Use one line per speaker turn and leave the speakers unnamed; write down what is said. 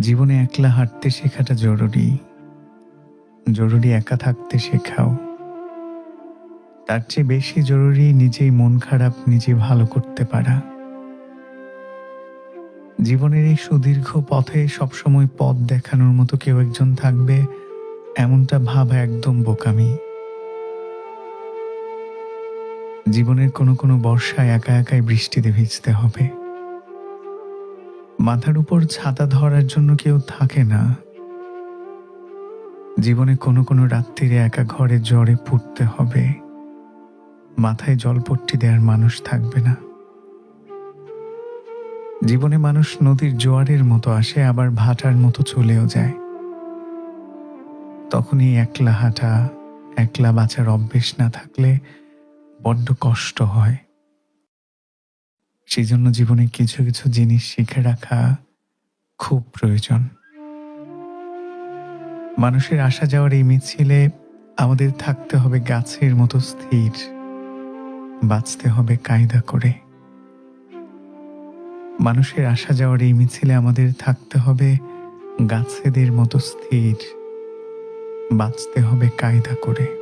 জীবনে একলা হাঁটতে শেখাটা জরুরি। জরুরি একা থাকতে শেখাও। তার চেয়ে বেশি জরুরি নিজেই মন খারাপ নিজে ভালো করতে পারা। জীবনের এই সুদীর্ঘ পথে সবসময় পথ দেখানোর মতো কেউ একজন থাকবে, এমনটা ভাবা একদম বোকামি। জীবনের কোনো কোনো বর্ষায় একা একাই বৃষ্টিতে ভিজতে হবে। মাথার উপর ছাতা ধরার জন্য কেউ থাকে না। জীবনে কোনো কোনো রাত্রিরে একা ঘরে জ্বরে পুড়তে হবে। মাথায় জলপট্টি দেওয়ার মানুষ থাকবে না। জীবনে মানুষ নদীর জোয়ারের মতো আসে, আবার ভাটার মতো চলেও যায়। তখনই একলা হাঁটা, একলা বাঁচার অভ্যেস না থাকলে বড্ড কষ্ট হয়। সেই জন্য জীবনে কিছু কিছু জিনিস শিখে রাখা খুব প্রয়োজন। মানুষের আসা যাওয়ার এই মিছিলে আমাদের থাকতে হবে গাছের মতো স্থির, বাঁচতে হবে কায়দা করে। মানুষের আসা যাওয়ার এই মিছিলে আমাদের থাকতে হবে গাছেদের মতো স্থির, বাঁচতে হবে কায়দা করে।